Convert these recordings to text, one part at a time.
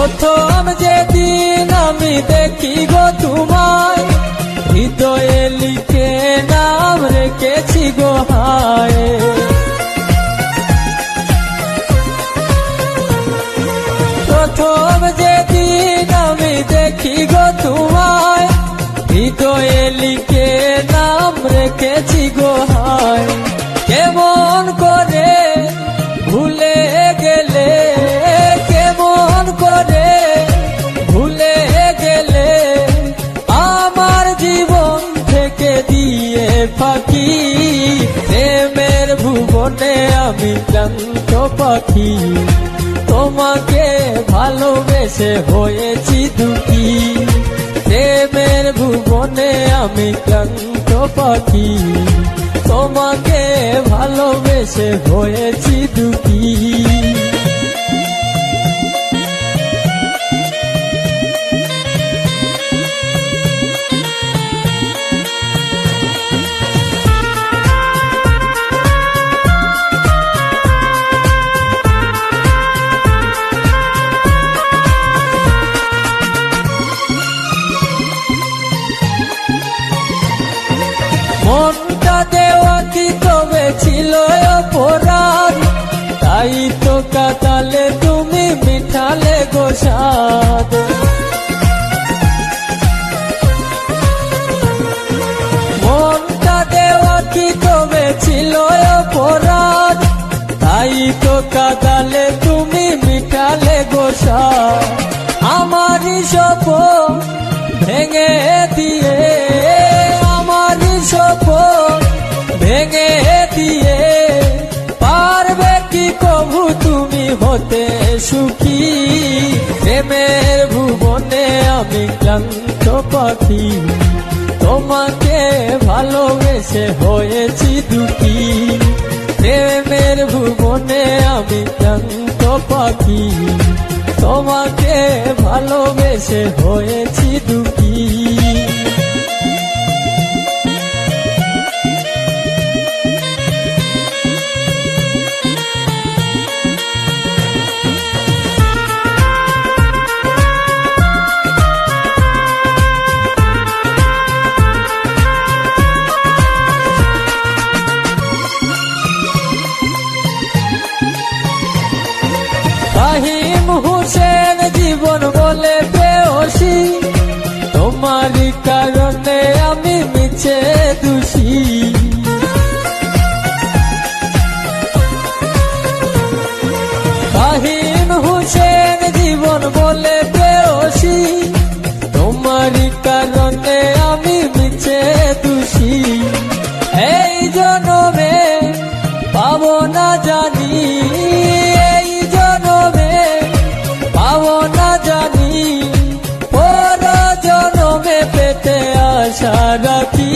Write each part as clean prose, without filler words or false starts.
প্রথম যেদিন আমি দেখি গো তোমায়, হৃদয়ে লিখে নাম রেখেছি গো হায়। প্রথম যেদিন আমি দেখি গো তোমায়, হৃদয়ে লিখে নাম রেখেছি গো হায়। কেমন করে ভুলে গেলে, কেমন করে ভুলে গেলে, আমার জীবন থেকে দিয়ে ফাঁকি। প্রেমের ভুবনে আমি ক্লান্ত পাখি, তোমাকে ভালোবেসে হয়েছি দুঃখী। প্রেমের ভুবনে আমি ক্লান্ত পাখি, তোমাকে ভালোবেসে হয়েছি দুঃখী। মনটা দেওয়া কি তবে ছিল অপরাধ, তাই তো কাটালে তুমি মিঠালে গো স্বাদ। মনটা দেওয়া কি তবে ছিল অপরাধ, তাই তো কাটালে তুমি মিঠালে গো স্বাদ। আমারই স্বপ্ন ভেঙে দিয়ে, স্বপ্ন ভেঙে দিয়ে, পারবে কি কবু তুমি হতে সুখী। প্রেমের ভুবনে আমি ক্লান্ত পাখি, তোমাকে ভালোবেসে হয়েছি দুঃখী। প্রেমের ভুবনে আমি ক্লান্ত পাখি, তোমাকে ভালোবেসে হয়েছি দুঃখী। ফাহিম হোসেন জীবন বলে প্রেয়সী, তোমারই কারণে আমি মিছে দোষী। ফাহিম হোসেন জীবন বলে প্রেয়সী, তোমারই কারণে আমি মিছে দোষী। এই জনমে পাবো না জানি, এই জনমে পাবো না জানি, পর জনমে পেতে আশা রাখি।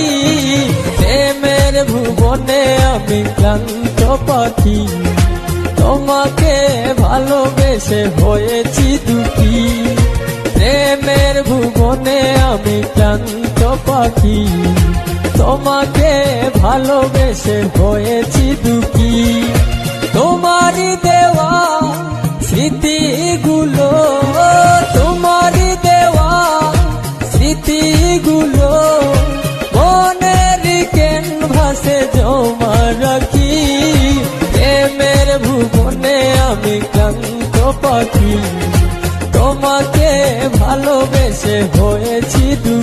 প্রেমের ভুবনে আমি ক্লান্ত পাখি, তোমাকে ভালোবেসে হয়েছি দুঃখী। প্রেমের ভুবনে আমি ক্লান্ত পাখি, তোমাকে ভালোবেসে হয়েছি দুঃখী। তোমারই দেওয়া স্মৃতিগুলো, তোমারই দেওয়া স্মৃতিগুলো মনের ক্যানভাসে জমা রাখি। প্রেমের ভুবনে আমি ক্লান্ত পাখি, তোমাকে ভালোবেসে হয়েছি দুঃখী।